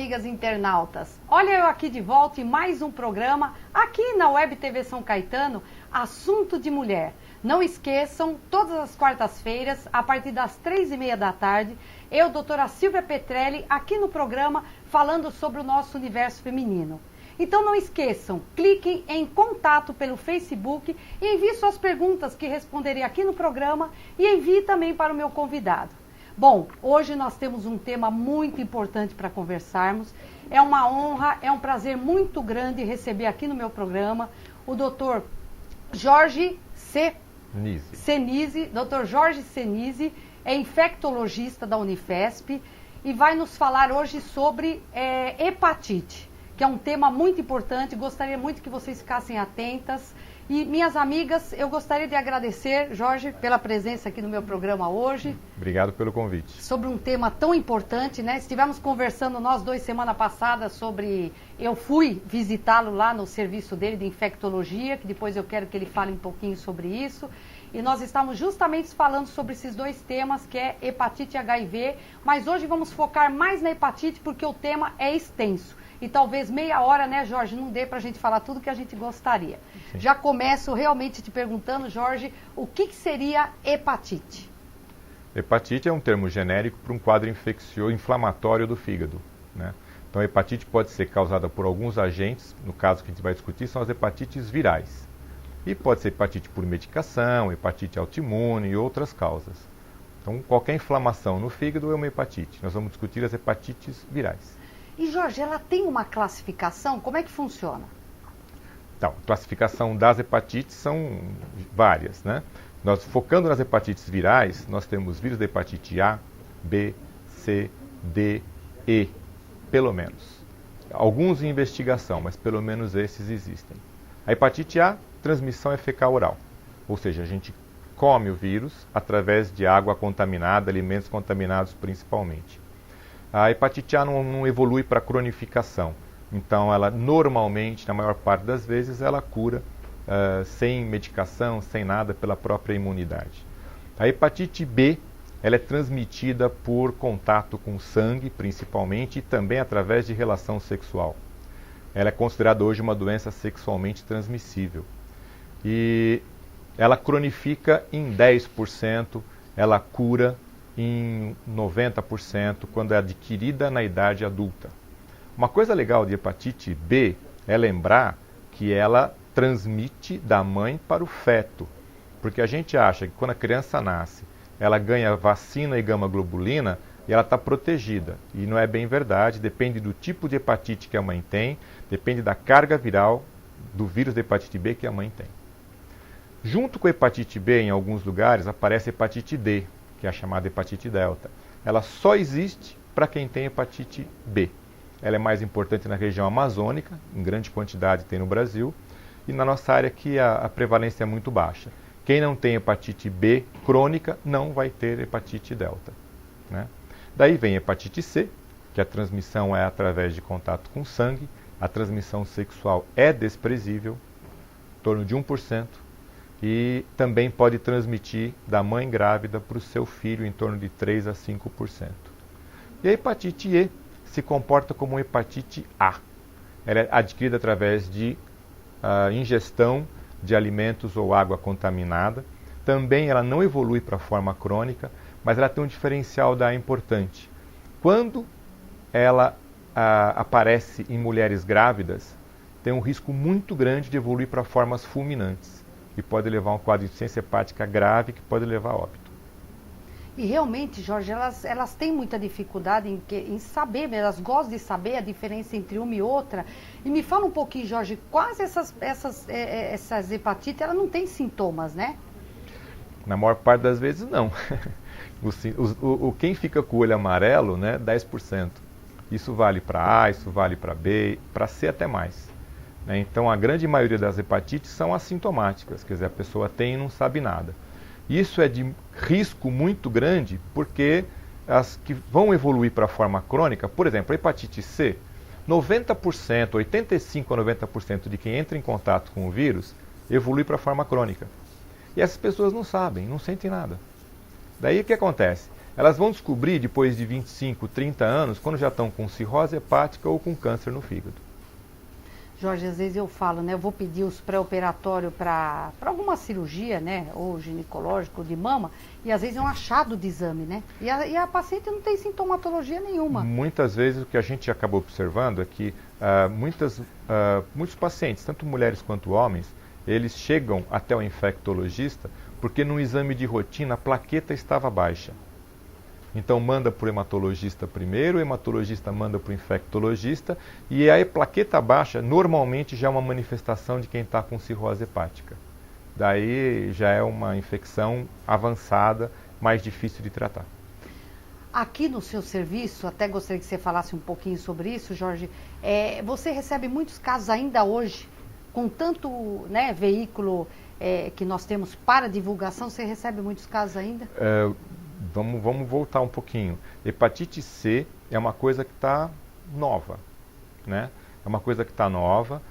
amigas internautas. Olha eu aqui de volta em mais um programa, aqui na Web TV São Caetano, Assunto de Mulher. Não esqueçam, todas as quartas-feiras, a partir das 3h30 da tarde, eu, doutora Silvia Petrelli, aqui no programa, falando sobre o nosso universo feminino. Então não esqueçam, cliquem em contato pelo Facebook e envie suas perguntas que responderei aqui no programa e envie também para o meu convidado. Bom, hoje nós temos um tema muito importante para conversarmos. É uma honra, é um prazer muito grande receber aqui no meu programa o doutor Jorge Senise. Dr. Jorge Senise é infectologista da Unifesp e vai nos falar hoje sobre hepatite, que é um tema muito importante. Gostaria muito que vocês ficassem atentas. E, minhas amigas, eu gostaria de agradecer, Jorge, pela presença aqui no meu programa hoje. Obrigado pelo convite. Sobre um tema tão importante, né? Estivemos conversando nós dois semana passada sobre... Eu fui visitá-lo lá no serviço dele de infectologia, que depois eu quero que ele fale um pouquinho sobre isso. E nós estamos justamente falando sobre esses dois temas, que é hepatite e HIV. Mas hoje vamos focar mais na hepatite, porque o tema é extenso. E talvez meia hora, né, Jorge, não dê para a gente falar tudo que a gente gostaria. Sim. Já começo realmente te perguntando, Jorge, o que seria hepatite? Hepatite é um termo genérico para um quadro inflamatório do fígado, né? Então, a hepatite pode ser causada por alguns agentes, no caso que a gente vai discutir, são as hepatites virais. E pode ser hepatite por medicação, hepatite autoimune e outras causas. Então, qualquer inflamação no fígado é uma hepatite. Nós vamos discutir as hepatites virais. E, Jorge, ela tem uma classificação? Como é que funciona? Então, a classificação das hepatites são várias, né? Nós, focando nas hepatites virais, nós temos vírus da hepatite A, B, C, D, E, pelo menos. Alguns em investigação, mas pelo menos esses existem. A hepatite A, transmissão é fecal-oral, ou seja, a gente come o vírus através de água contaminada, alimentos contaminados principalmente. A hepatite A não evolui para cronificação, então ela normalmente, na maior parte das vezes, ela cura sem medicação, sem nada, pela própria imunidade. A hepatite B, ela é transmitida por contato com sangue, principalmente, e também através de relação sexual. Ela é considerada hoje uma doença sexualmente transmissível. E ela cronifica em 10%, ela cura em 90% quando é adquirida na idade adulta. Uma coisa legal de hepatite B é lembrar que ela transmite da mãe para o feto, porque a gente acha que quando a criança nasce, ela ganha vacina e gama-globulina e ela está protegida. E não é bem verdade, depende do tipo de hepatite que a mãe tem, depende da carga viral do vírus da hepatite B que a mãe tem. Junto com a hepatite B, em alguns lugares, aparece a hepatite D, que é a chamada hepatite delta. Ela só existe para quem tem hepatite B. Ela é mais importante na região amazônica, em grande quantidade tem no Brasil, e na nossa área que a prevalência é muito baixa. Quem não tem hepatite B crônica não vai ter hepatite delta, né? Daí vem a hepatite C, que a transmissão é através de contato com sangue, a transmissão sexual é desprezível, em torno de 1%, e também pode transmitir da mãe grávida para o seu filho em torno de 3 a 5%. E a hepatite E se comporta como uma hepatite A. Ela é adquirida através de ingestão de alimentos ou água contaminada. Também ela não evolui para a forma crônica, mas ela tem um diferencial da importante. Quando ela aparece em mulheres grávidas, tem um risco muito grande de evoluir para formas fulminantes. E pode levar a um quadro de insuficiência hepática grave que pode levar a óbito. E realmente, Jorge, elas têm muita dificuldade em saber, elas gostam de saber a diferença entre uma e outra. E me fala um pouquinho, Jorge, quase essas hepatites, elas não têm sintomas, né? Na maior parte das vezes, não. Quem fica com o olho amarelo, né, 10%. Isso vale para A, isso vale para B, para C até mais. Então, a grande maioria das hepatites são assintomáticas, quer dizer, a pessoa tem e não sabe nada. Isso é de risco muito grande, porque as que vão evoluir para a forma crônica, por exemplo, a hepatite C, 90%, 85% a 90% de quem entra em contato com o vírus evolui para a forma crônica. E essas pessoas não sabem, não sentem nada. Daí o que acontece? Elas vão descobrir depois de 25, 30 anos, quando já estão com cirrose hepática ou com câncer no fígado. Jorge, às vezes eu falo, né? Eu vou pedir os pré-operatórios para alguma cirurgia, né? Ou ginecológico, de mama, e às vezes é um achado de exame, né? E a paciente não tem sintomatologia nenhuma. Muitas vezes o que a gente acabou observando é que muitos pacientes, tanto mulheres quanto homens, eles chegam até o infectologista porque no exame de rotina a plaqueta estava baixa. Então manda para o hematologista primeiro, o hematologista manda para o infectologista e a plaqueta baixa normalmente já é uma manifestação de quem está com cirrose hepática. Daí já é uma infecção avançada, mais difícil de tratar. Aqui no seu serviço, até gostaria que você falasse um pouquinho sobre isso, Jorge, você recebe muitos casos ainda hoje, com tanto, né, veículo que nós temos para divulgação, você recebe muitos casos ainda? Vamos voltar um pouquinho. Hepatite C é uma coisa que está nova, né? É uma coisa que está nova.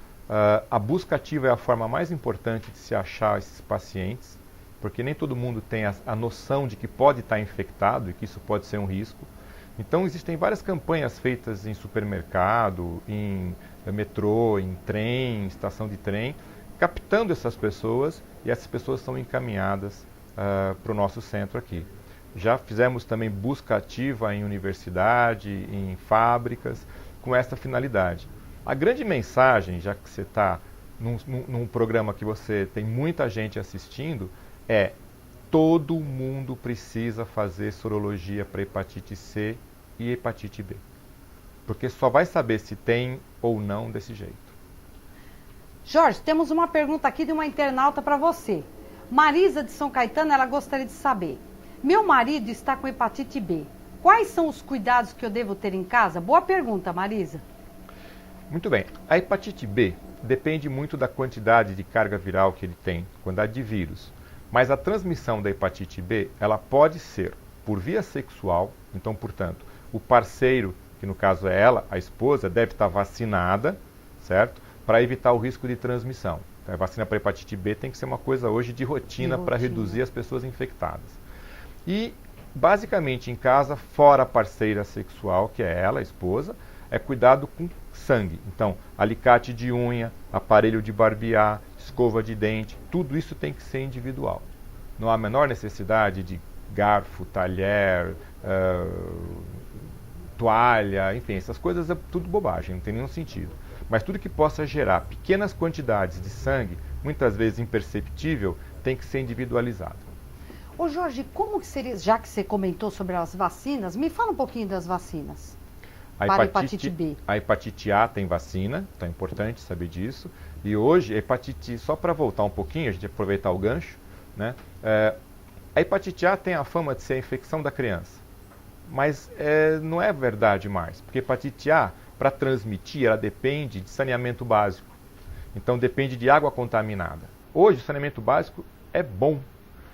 A busca ativa é a forma mais importante de se achar esses pacientes, porque nem todo mundo tem a noção de que pode estar infectado e que isso pode ser um risco. Então existem várias campanhas feitas em supermercado, em metrô, em trem, em estação de trem, captando essas pessoas, e essas pessoas são encaminhadas para o nosso centro aqui. Já fizemos também busca ativa em universidade, em fábricas, com essa finalidade. A grande mensagem, já que você está num programa que você tem muita gente assistindo, é: todo mundo precisa fazer sorologia para hepatite C e hepatite B. Porque só vai saber se tem ou não desse jeito. Jorge, temos uma pergunta aqui de uma internauta para você. Marisa de São Caetano, ela gostaria de saber: meu marido está com hepatite B. Quais são os cuidados que eu devo ter em casa? Boa pergunta, Marisa. Muito bem. A hepatite B depende muito da quantidade de carga viral que ele tem, quantidade de vírus. Mas a transmissão da hepatite B, ela pode ser por via sexual. Então, portanto, o parceiro, que no caso é ela, a esposa, deve estar vacinada, certo? Para evitar o risco de transmissão. Então, a vacina para hepatite B tem que ser uma coisa hoje de rotina para reduzir as pessoas infectadas. E, basicamente, em casa, fora a parceira sexual, que é ela, a esposa, é cuidado com sangue. Então, alicate de unha, aparelho de barbear, escova de dente, tudo isso tem que ser individual. Não há a menor necessidade de garfo, talher, toalha, enfim, essas coisas é tudo bobagem, não tem nenhum sentido. Mas tudo que possa gerar pequenas quantidades de sangue, muitas vezes imperceptível, tem que ser individualizado. Ô Jorge, como que seria, já que você comentou sobre as vacinas, me fala um pouquinho das vacinas para a hepatite B. A hepatite A tem vacina, então é importante saber disso. E hoje, a hepatite, só para voltar um pouquinho, a gente aproveitar o gancho, né? A hepatite A tem a fama de ser a infecção da criança. Mas não é verdade mais, porque a hepatite A, para transmitir, ela depende de saneamento básico. Então depende de água contaminada. Hoje o saneamento básico é bom.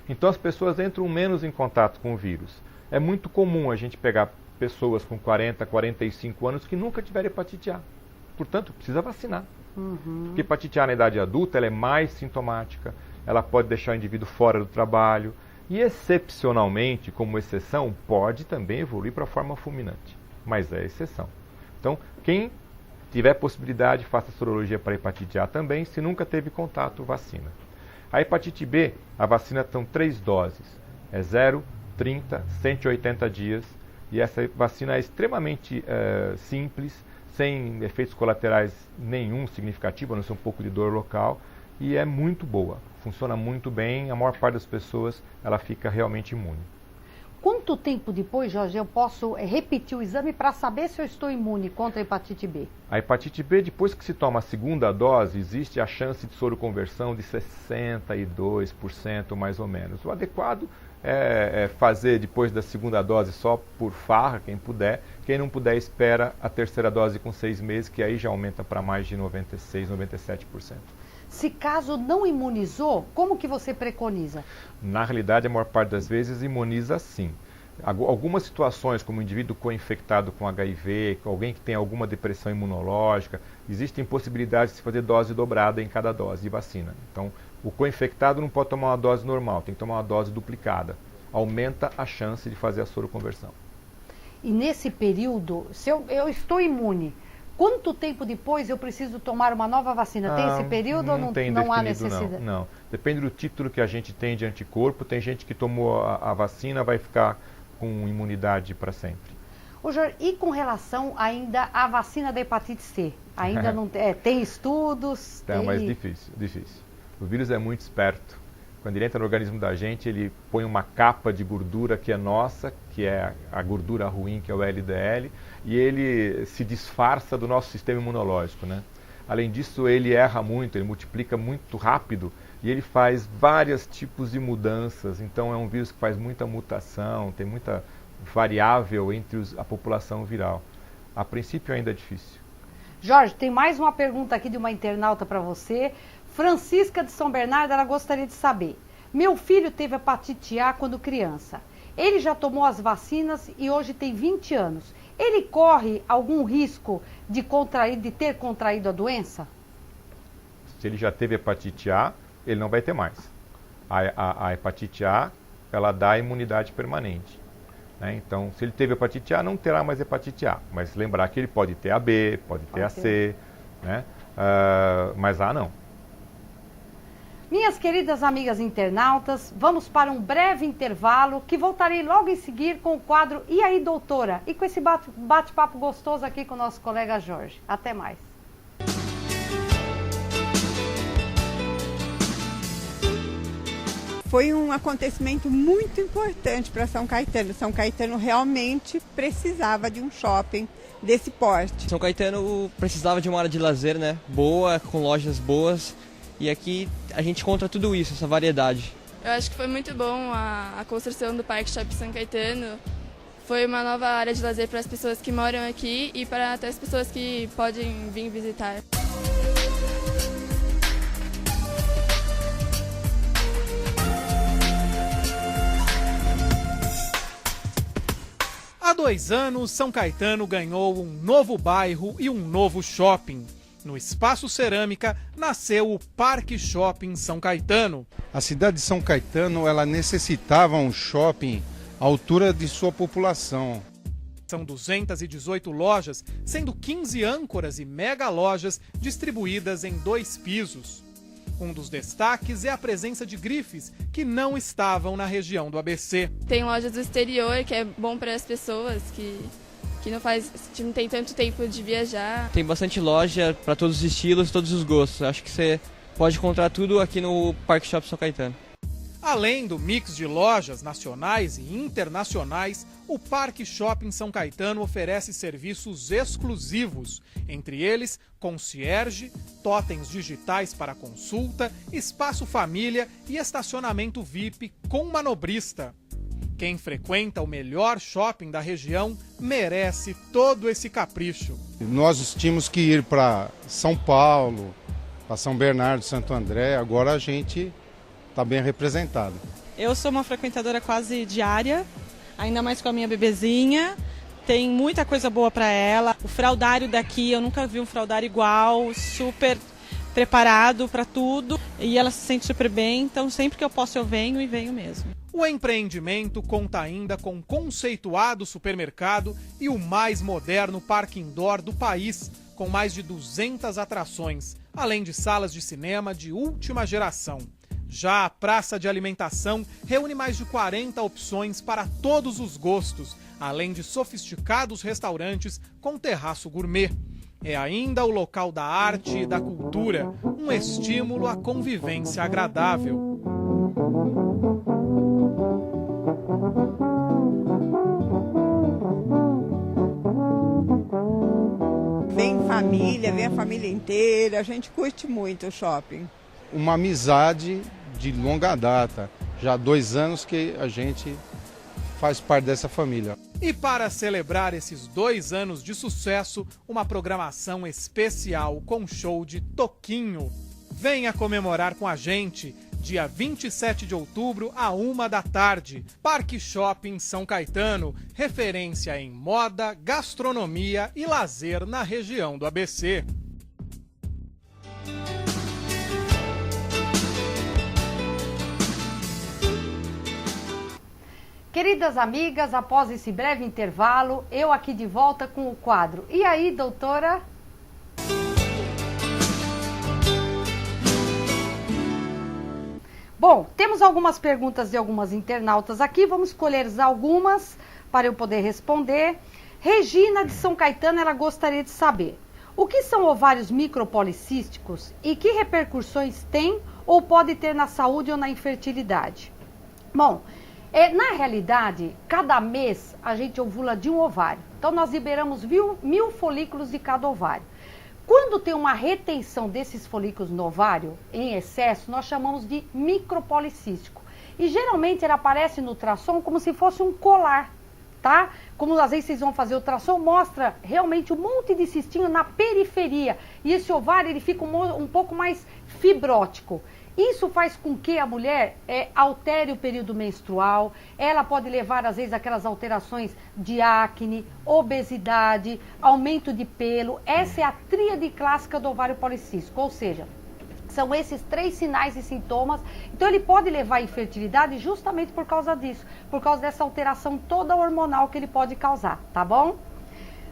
Então as pessoas entram menos em contato com o vírus. É muito comum a gente pegar pessoas com 40, 45 anos que nunca tiveram hepatite A. Portanto, precisa vacinar. Porque hepatite A na idade adulta ela é mais sintomática, ela pode deixar o indivíduo fora do trabalho e, excepcionalmente, como exceção, pode também evoluir para a forma fulminante. Mas é exceção. Então, quem tiver possibilidade, faça sorologia para hepatite A também. Se nunca teve contato, vacina. A hepatite B, a vacina são 3 doses. É 0, 30, 180 dias. E essa vacina é extremamente simples, sem efeitos colaterais nenhum significativo, a não ser um pouco de dor local. E é muito boa. Funciona muito bem. A maior parte das pessoas ela fica realmente imune. Quanto tempo depois, Jorge, eu posso repetir o exame para saber se eu estou imune contra a hepatite B? A hepatite B, depois que se toma a segunda dose, existe a chance de soroconversão de 62% mais ou menos. O adequado é fazer depois da segunda dose só por farra, quem puder. Quem não puder, espera a terceira dose com 6 meses, que aí já aumenta para mais de 96%, 97%. Se caso não imunizou, como que você preconiza? Na realidade, a maior parte das vezes imuniza sim. Algumas situações, como o indivíduo co-infectado com HIV, alguém que tem alguma depressão imunológica, existem possibilidades de se fazer dose dobrada em cada dose de vacina. Então, o co-infectado não pode tomar uma dose normal, tem que tomar uma dose duplicada. aumenta a chance de fazer a soroconversão. E nesse período, se eu estou imune, quanto tempo depois eu preciso tomar uma nova vacina? Tem esse período ou não há necessidade? Não. Depende do título que a gente tem de anticorpo. Tem gente que tomou a vacina, vai ficar com imunidade para sempre. Ô Jorge, e com relação ainda à vacina da hepatite C? Ainda não tem estudos? Então, mas difícil. O vírus é muito esperto. Quando ele entra no organismo da gente, ele põe uma capa de gordura que é nossa, que é a gordura ruim, que é o LDL, e ele se disfarça do nosso sistema imunológico, né? Além disso, ele erra muito, ele multiplica muito rápido e ele faz vários tipos de mudanças. Então, é um vírus que faz muita mutação, tem muita variável entre a população viral. A princípio, ainda é difícil. Jorge, tem mais uma pergunta aqui de uma internauta para você. Francisca de São Bernardo, ela gostaria de saber. Meu filho teve hepatite A quando criança. Ele já tomou as vacinas e hoje tem 20 anos. Ele corre algum risco de ter contraído a doença? Se ele já teve hepatite A, ele não vai ter mais. A hepatite A, ela dá imunidade permanente. Né? Então, se ele teve hepatite A, não terá mais hepatite A. Mas lembrar que ele pode ter a B, pode ter a C, né? Mas A não. Minhas queridas amigas internautas, vamos para um breve intervalo que voltarei logo em seguir com o quadro E aí, doutora? E com esse bate-papo gostoso aqui com o nosso colega Jorge. Até mais. Foi um acontecimento muito importante para São Caetano. São Caetano realmente precisava de um shopping desse porte. São Caetano precisava de uma área de lazer, né? Boa, com lojas boas. E aqui a gente encontra tudo isso, essa variedade. Eu acho que foi muito bom a construção do Parque Shopping São Caetano. Foi uma nova área de lazer para as pessoas que moram aqui e para até as pessoas que podem vir visitar. Há 2 anos, São Caetano ganhou um novo bairro e um novo shopping. No Espaço Cerâmica, nasceu o Parque Shopping São Caetano. A cidade de São Caetano, ela necessitava um shopping à altura de sua população. São 218 lojas, sendo 15 âncoras e mega lojas distribuídas em 2 pisos. Um dos destaques é a presença de grifes que não estavam na região do ABC. Tem lojas do exterior, que é bom para as pessoas que não tem tanto tempo de viajar. Tem bastante loja para todos os estilos, todos os gostos. Acho que você pode encontrar tudo aqui no Parque Shopping São Caetano. Além do mix de lojas nacionais e internacionais, o Parque Shopping São Caetano oferece serviços exclusivos, entre eles concierge, totens digitais para consulta, espaço família e estacionamento VIP com manobrista. Quem frequenta o melhor shopping da região merece todo esse capricho. Nós tínhamos que ir para São Paulo, para São Bernardo, Santo André, agora a gente está bem representado. Eu sou uma frequentadora quase diária, ainda mais com a minha bebezinha. Tem muita coisa boa para ela. O fraldário daqui, eu nunca vi um fraldário igual, super preparado para tudo. E ela se sente super bem, então sempre que eu posso eu venho e venho mesmo. O empreendimento conta ainda com um conceituado supermercado e o mais moderno parque indoor do país, com mais de 200 atrações, além de salas de cinema de última geração. Já a praça de alimentação reúne mais de 40 opções para todos os gostos, além de sofisticados restaurantes com terraço gourmet. É ainda o local da arte e da cultura, um estímulo à convivência agradável. Vem a família inteira, a gente curte muito o shopping. Uma amizade de longa data, já há 2 anos que a gente faz parte dessa família. E para celebrar esses 2 anos de sucesso, uma programação especial com show de Toquinho. Venha comemorar com a gente, dia 27 de outubro, à 13h, Parque Shopping São Caetano, referência em moda, gastronomia e lazer na região do ABC. Queridas amigas, após esse breve intervalo, eu aqui de volta com o quadro. E aí, doutora? Bom, temos algumas perguntas de algumas internautas aqui, vamos escolher algumas para eu poder responder. Regina de São Caetano, ela gostaria de saber: o que são ovários micropolicísticos e que repercussões tem ou pode ter na saúde ou na infertilidade? Bom, na realidade, cada mês a gente ovula de um ovário. Então nós liberamos 1000 folículos de cada ovário. Quando tem uma retenção desses folículos no ovário, em excesso, nós chamamos de micropolicístico. E geralmente ele aparece no ultrassom como se fosse um colar, tá? Como às vezes vocês vão fazer ultrassom, mostra realmente um monte de cistinho na periferia. E esse ovário ele fica um pouco mais fibrótico. Isso faz com que a mulher altere o período menstrual, ela pode levar às vezes aquelas alterações de acne, obesidade, aumento de pelo. Essa é a tríade clássica do ovário policístico, ou seja, são esses 3 sinais e sintomas. Então ele pode levar à infertilidade justamente por causa disso, por causa dessa alteração toda hormonal que ele pode causar, tá bom?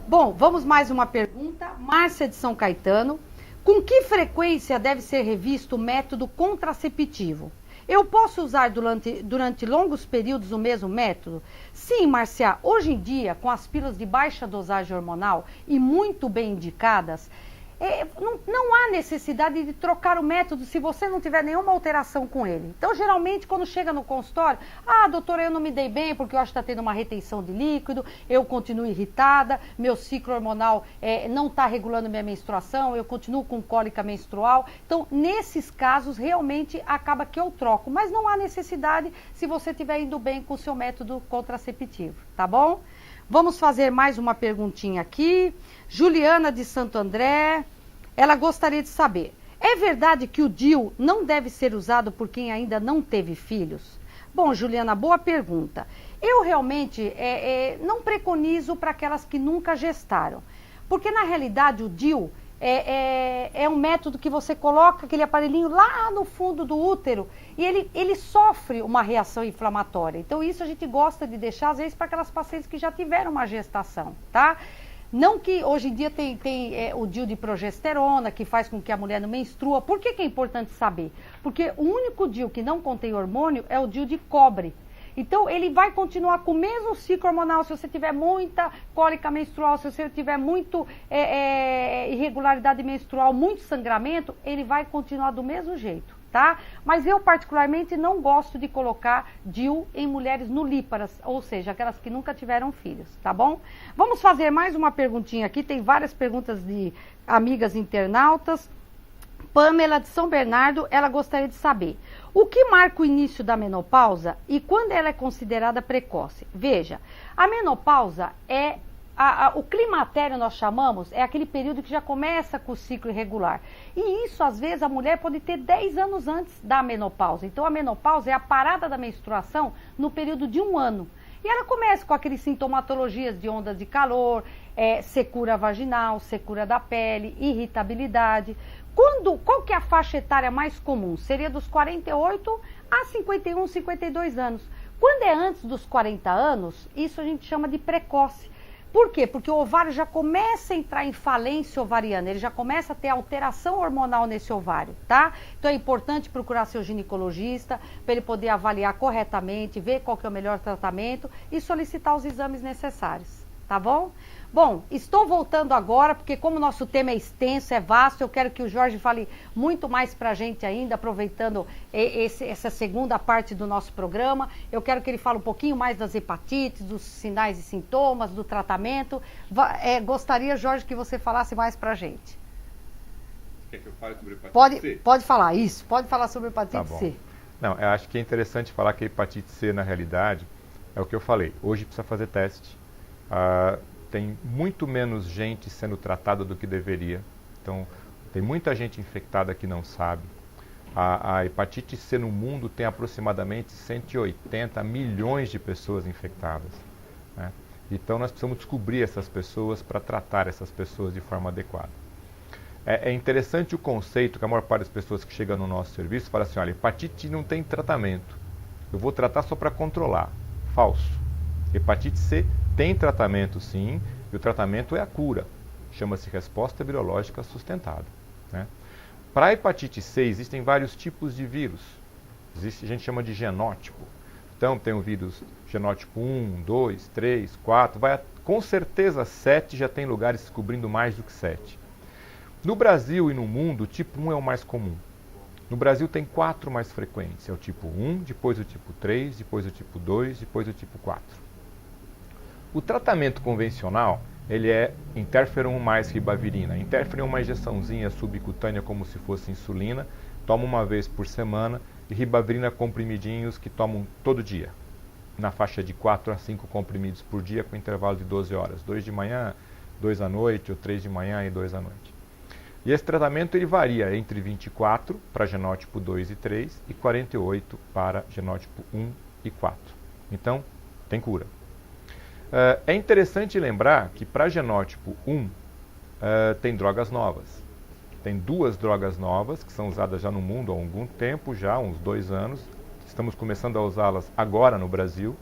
Bom, vamos mais uma pergunta. Márcia de São Caetano: com que frequência deve ser revisto o método contraceptivo? Eu posso usar durante longos períodos o mesmo método? Sim, Márcia, hoje em dia, com as pílulas de baixa dosagem hormonal e muito bem indicadas, não há necessidade de trocar o método se você não tiver nenhuma alteração com ele. Então, geralmente, quando chega no consultório, doutora, eu não me dei bem porque eu acho que está tendo uma retenção de líquido, eu continuo irritada, meu ciclo hormonal não está regulando minha menstruação, eu continuo com cólica menstrual. Então, nesses casos, realmente acaba que eu troco, mas não há necessidade se você estiver indo bem com o seu método contraceptivo, tá bom? Vamos fazer mais uma perguntinha aqui. Juliana de Santo André, ela gostaria de saber: é verdade que o DIU não deve ser usado por quem ainda não teve filhos? Bom, Juliana, boa pergunta. Eu realmente não preconizo para aquelas que nunca gestaram, porque na realidade o DIU é um método que você coloca aquele aparelhinho lá no fundo do útero e ele sofre uma reação inflamatória. Então isso a gente gosta de deixar às vezes para aquelas pacientes que já tiveram uma gestação, tá? Não que hoje em dia tem o DIU de progesterona, que faz com que a mulher não menstrua. Por que é importante saber? Porque o único DIU que não contém hormônio é o DIU de cobre. Então, ele vai continuar com o mesmo ciclo hormonal. Se você tiver muita cólica menstrual, se você tiver muito irregularidade menstrual, muito sangramento, ele vai continuar do mesmo jeito, tá? Mas eu, particularmente, não gosto de colocar DIU em mulheres nulíparas, ou seja, aquelas que nunca tiveram filhos, tá bom? Vamos fazer mais uma perguntinha aqui. Tem várias perguntas de amigas internautas. Pamela de São Bernardo, ela gostaria de saber: o que marca o início da menopausa e quando ela é considerada precoce? Veja, a menopausa o climatério nós chamamos, é aquele período que já começa com o ciclo irregular. E isso, às vezes, a mulher pode ter 10 anos antes da menopausa. Então, a menopausa é a parada da menstruação no período de 1 ano. E ela começa com aquelas sintomatologias de ondas de calor, secura vaginal, secura da pele, irritabilidade. Qual que é a faixa etária mais comum? Seria dos 48 a 51, 52 anos. Quando é antes dos 40 anos, isso a gente chama de precoce. Por quê? Porque o ovário já começa a entrar em falência ovariana, ele já começa a ter alteração hormonal nesse ovário, tá? Então é importante procurar seu ginecologista para ele poder avaliar corretamente, ver qual que é o melhor tratamento e solicitar os exames necessários, tá bom? Bom, estou voltando agora, porque como o nosso tema é extenso, é vasto, eu quero que o Jorge fale muito mais pra gente ainda, aproveitando essa segunda parte do nosso programa. Eu quero que ele fale um pouquinho mais das hepatites, dos sinais e sintomas, do tratamento. Gostaria, Jorge, que você falasse mais pra gente. Quer que eu fale sobre hepatite C? Pode falar, isso. Pode falar sobre hepatite C. Não, eu acho que é interessante falar que a hepatite C, na realidade, é o que eu falei. Hoje precisa fazer teste. Tem muito menos gente sendo tratada do que deveria. Então, tem muita gente infectada que não sabe. A hepatite C no mundo tem aproximadamente 180 milhões de pessoas infectadas, né? Então, nós precisamos descobrir essas pessoas para tratar essas pessoas de forma adequada. É interessante o conceito que a maior parte das pessoas que chegam no nosso serviço fala assim: olha, hepatite não tem tratamento. Eu vou tratar só para controlar. falso. Hepatite C tem tratamento sim, e o tratamento é a cura. Chama-se resposta virológica sustentada, né? Para a hepatite C existem vários tipos de vírus. A gente chama de genótipo. Então tem o vírus genótipo 1, 2, 3, 4, com certeza 7 já tem lugares descobrindo mais do que 7. No Brasil e no mundo, o tipo 1 é o mais comum. No Brasil tem 4 mais frequentes. É o tipo 1, depois o tipo 3, depois o tipo 2, depois o tipo 4. O tratamento convencional, ele é interferon mais ribavirina. Interferon é uma injeçãozinha subcutânea como se fosse insulina, toma uma vez por semana, e ribavirina comprimidinhos que tomam todo dia, na faixa de 4 a 5 comprimidos por dia com intervalo de 12 horas, 2 de manhã, 2 à noite, ou 3 de manhã e 2 à noite. E esse tratamento ele varia entre 24 para genótipo 2 e 3 e 48 para genótipo 1 e 4. Então, tem cura. É interessante lembrar que para genótipo 1 tem drogas novas. Tem 2 drogas novas que são usadas já no mundo há algum tempo, já há uns 2 anos. Estamos começando a usá-las agora no Brasil.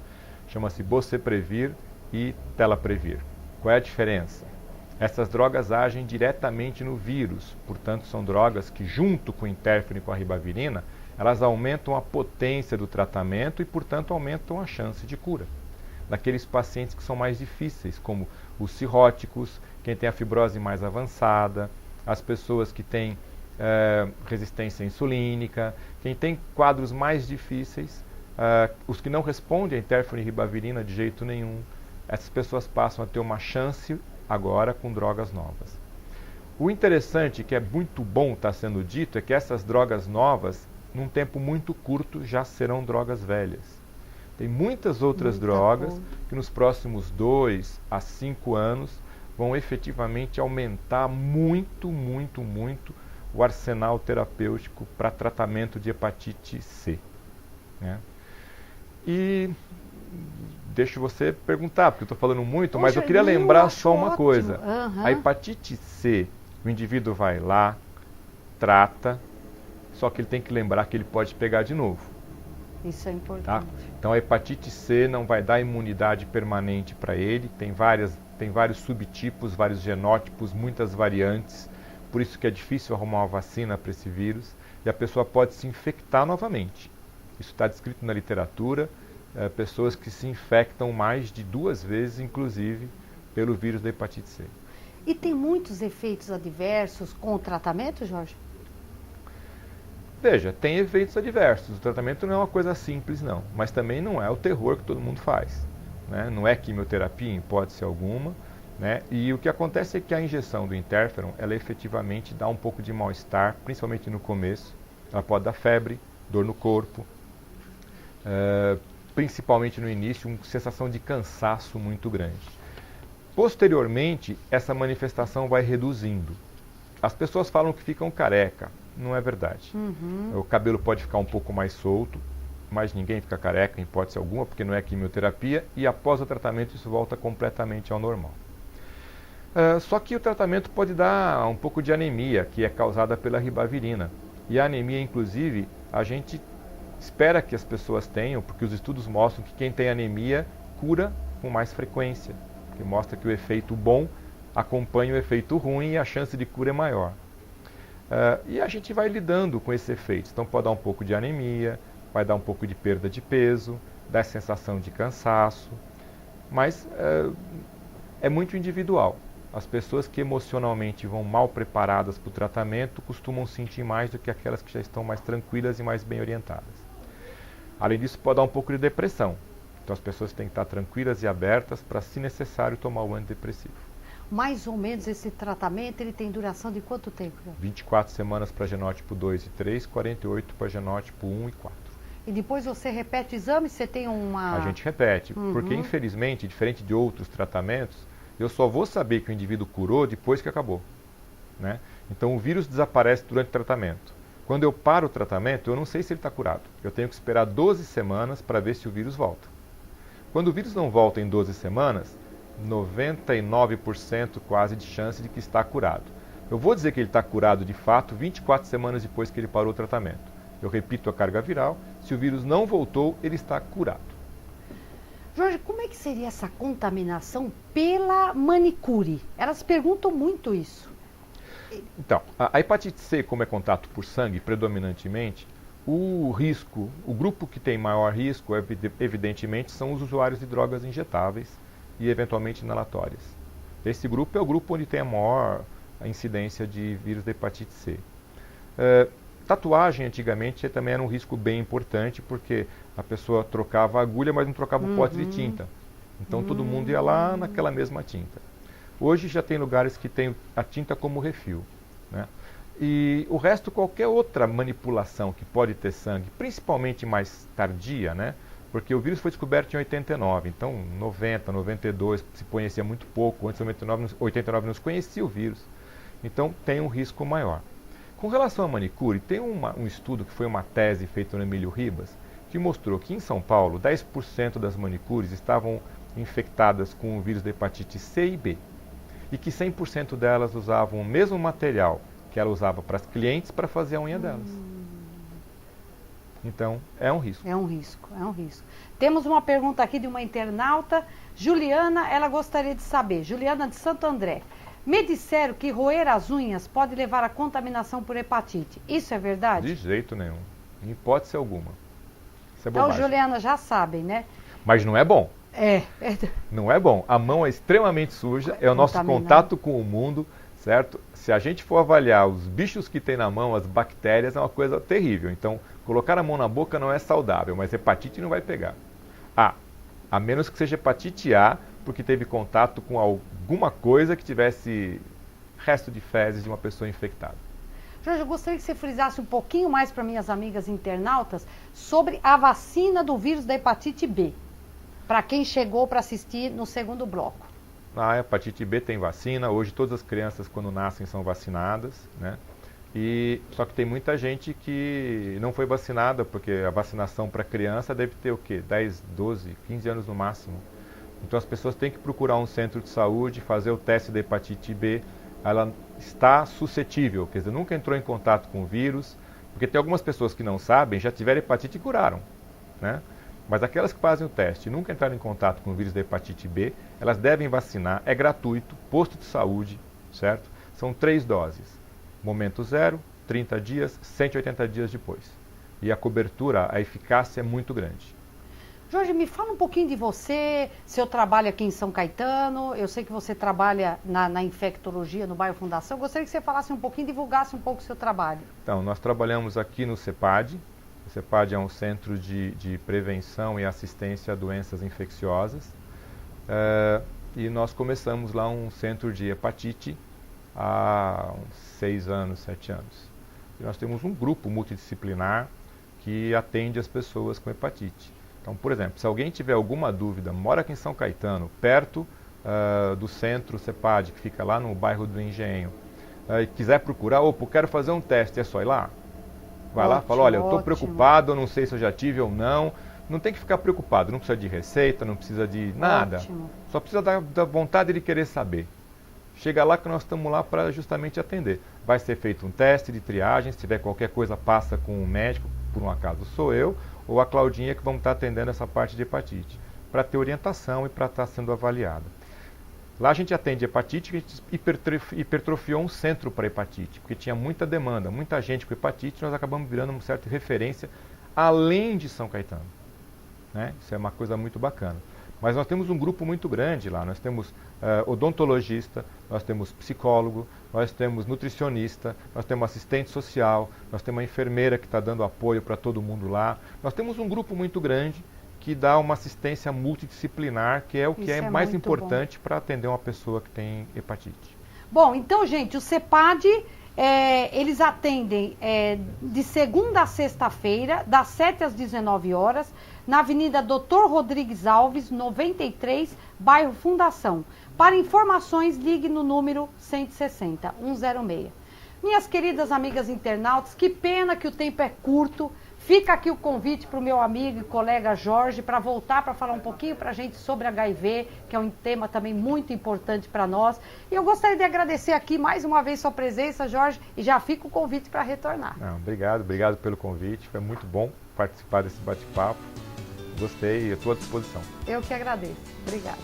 Chama-se Boceprevir e Telaprevir. Qual é a diferença? Essas drogas agem diretamente no vírus, portanto são drogas que junto com o interferon e com a ribavirina, elas aumentam a potência do tratamento e portanto aumentam a chance de cura. Naqueles pacientes que são mais difíceis, como os cirróticos, quem tem a fibrose mais avançada, as pessoas que têm resistência insulínica, quem tem quadros mais difíceis, os que não respondem a interferon e ribavirina de jeito nenhum, essas pessoas passam a ter uma chance agora com drogas novas. O interessante, que é muito bom estar sendo dito, é que essas drogas novas, num tempo muito curto, já serão drogas velhas. Tem muitas outras drogas que nos próximos 2 a 5 anos vão efetivamente aumentar muito o arsenal terapêutico para tratamento de hepatite C, né? E deixo você perguntar, porque eu estou falando muito, mas eu queria lembrar só uma coisa. A hepatite C, o indivíduo vai lá, trata, só que ele tem que lembrar que ele pode pegar de novo. Isso é importante. Tá? Então a hepatite C não vai dar imunidade permanente para ele, tem vários subtipos, vários genótipos, muitas variantes, por isso que é difícil arrumar uma vacina para esse vírus, e a pessoa pode se infectar novamente. Isso está descrito na literatura, pessoas que se infectam mais de 2 vezes, inclusive, pelo vírus da hepatite C. E tem muitos efeitos adversos com o tratamento, Jorge? Veja, tem efeitos adversos. O tratamento não é uma coisa simples, não. Mas também não é o terror que todo mundo faz, né? Não é quimioterapia, em hipótese alguma, né? E o que acontece é que a injeção do interferon, ela efetivamente dá um pouco de mal-estar, principalmente no começo. Ela pode dar febre, dor no corpo, principalmente no início, uma sensação de cansaço muito grande. Posteriormente, essa manifestação vai reduzindo. As pessoas falam que ficam careca. Não é verdade. O cabelo pode ficar um pouco mais solto, mas ninguém fica careca em hipótese alguma, porque não é quimioterapia, e após o tratamento isso volta completamente ao normal. Só que o tratamento pode dar um pouco de anemia, que é causada pela ribavirina. E a anemia, inclusive, a gente espera que as pessoas tenham, porque os estudos mostram que quem tem anemia cura com mais frequência, que mostra que o efeito bom acompanha o efeito ruim e a chance de cura é maior. E a gente vai lidando com esses efeitos. Então pode dar um pouco de anemia, vai dar um pouco de perda de peso, dá sensação de cansaço, mas é muito individual. As pessoas que emocionalmente vão mal preparadas para o tratamento costumam sentir mais do que aquelas que já estão mais tranquilas e mais bem orientadas. Além disso, pode dar um pouco de depressão. Então as pessoas têm que estar tranquilas e abertas para, se necessário, tomar o antidepressivo. Mais ou menos esse tratamento, ele tem duração de quanto tempo? 24 semanas para genótipo 2 e 3, 48 para genótipo 1 e 4. E depois você repete o exame, você tem uma... A gente repete, porque infelizmente, diferente de outros tratamentos, eu só vou saber que o indivíduo curou depois que acabou, né? Então o vírus desaparece durante o tratamento. Quando eu paro o tratamento, eu não sei se ele está curado. Eu tenho que esperar 12 semanas para ver se o vírus volta. Quando o vírus não volta em 12 semanas, 99% quase de chance de que está curado. Eu vou dizer que ele está curado de fato 24 semanas depois que ele parou o tratamento. Eu repito a carga viral, se o vírus não voltou, ele está curado. Jorge, como é que seria essa contaminação pela manicure? Elas perguntam muito isso. Então, a hepatite C, como é contato por sangue predominantemente, o grupo que tem maior risco, evidentemente, são os usuários de drogas injetáveis e eventualmente inalatórias. Esse grupo é o grupo onde tem a maior incidência de vírus da hepatite C. Tatuagem, antigamente, também era um risco bem importante, porque a pessoa trocava a agulha, mas não trocava o pote de tinta. Então, todo mundo ia lá naquela mesma tinta. Hoje já tem lugares que tem a tinta como refil, né? E o resto, qualquer outra manipulação que pode ter sangue, principalmente mais tardia, né? Porque o vírus foi descoberto em 89, então 90, 92 se conhecia muito pouco, antes de 89 não se conhecia o vírus, então tem um risco maior. Com relação à manicure, tem um estudo que foi uma tese feita no Emílio Ribas, que mostrou que em São Paulo 10% das manicures estavam infectadas com o vírus da hepatite C e B, e que 100% delas usavam o mesmo material que ela usava para as clientes para fazer a unha delas. Então, é um risco. É um risco. Temos uma pergunta aqui de uma internauta, Juliana, ela gostaria de saber, Juliana de Santo André, me disseram que roer as unhas pode levar à contaminação por hepatite, isso é verdade? De jeito nenhum, em hipótese alguma. Isso é então, bobagem. Juliana, já sabem, né? Mas não é bom. É. Não é bom. A mão é extremamente suja, é o nosso contato com o mundo, certo? Se a gente for avaliar os bichos que tem na mão, as bactérias, é uma coisa terrível. Então, colocar a mão na boca não é saudável, mas hepatite não vai pegar. A menos que seja hepatite A, porque teve contato com alguma coisa que tivesse resto de fezes de uma pessoa infectada. Jorge, eu gostaria que você frisasse um pouquinho mais para minhas amigas internautas sobre a vacina do vírus da hepatite B, para quem chegou para assistir no segundo bloco. A hepatite B tem vacina, hoje todas as crianças quando nascem são vacinadas, né? Só que tem muita gente que não foi vacinada, porque a vacinação para criança deve ter o quê? 10, 12, 15 anos no máximo. Então as pessoas têm que procurar um centro de saúde, fazer o teste da hepatite B. Ela está suscetível, quer dizer, nunca entrou em contato com o vírus, porque tem algumas pessoas que não sabem, já tiveram hepatite e curaram, né? Mas aquelas que fazem o teste e nunca entraram em contato com o vírus da hepatite B, elas devem vacinar, é gratuito, posto de saúde, certo? São 3 doses. Momento 0, 30 dias, 180 dias depois. E a cobertura, a eficácia é muito grande. Jorge, me fala um pouquinho de você, seu trabalho aqui em São Caetano. Eu sei que você trabalha na infectologia, no bairro Fundação. Eu gostaria que você falasse um pouquinho, divulgasse um pouco o seu trabalho. Então, nós trabalhamos aqui no CEPAD. O CEPAD é um centro de prevenção e assistência a doenças infecciosas. E nós começamos lá um centro de hepatite há uns 6 anos, 7 anos. E nós temos um grupo multidisciplinar que atende as pessoas com hepatite. Então, por exemplo, se alguém tiver alguma dúvida, mora aqui em São Caetano, perto do centro CEPAD, que fica lá no bairro do Engenho, e quiser procurar, quero fazer um teste, é só ir lá? Vai lá, fala, olha, eu estou preocupado, eu não sei se eu já tive ou não. Não tem que ficar preocupado, não precisa de receita, não precisa de nada. Ótimo. Só precisa da vontade de querer saber. Chega lá que nós estamos lá para justamente atender. Vai ser feito um teste de triagem, se tiver qualquer coisa passa com o médico, por um acaso sou eu, ou a Claudinha que vamos estar atendendo essa parte de hepatite, para ter orientação e para estar sendo avaliada. Lá a gente atende hepatite, a gente hipertrofiou um centro para hepatite, porque tinha muita demanda, muita gente com hepatite, nós acabamos virando uma certa referência além de São Caetano, né? Isso é uma coisa muito bacana. Mas nós temos um grupo muito grande lá, nós temos odontologista, nós temos psicólogo, nós temos nutricionista, nós temos assistente social, nós temos uma enfermeira que está dando apoio para todo mundo lá. Nós temos um grupo muito grande que dá uma assistência multidisciplinar, que é o que é mais importante para atender uma pessoa que tem hepatite. Bom, então, gente, o CEPAD, eles atendem de segunda a sexta-feira, das 7 às 19 horas, na Avenida Dr. Rodrigues Alves, 93, bairro Fundação. Para informações, ligue no número 160, 106. Minhas queridas amigas internautas, que pena que o tempo é curto. Fica aqui o convite para o meu amigo e colega Jorge para voltar para falar um pouquinho para a gente sobre HIV, que é um tema também muito importante para nós. E eu gostaria de agradecer aqui mais uma vez sua presença, Jorge, e já fica o convite para retornar. Obrigado pelo convite, foi muito bom participar desse bate-papo. Gostei, eu estou à disposição. Eu que agradeço. Obrigada.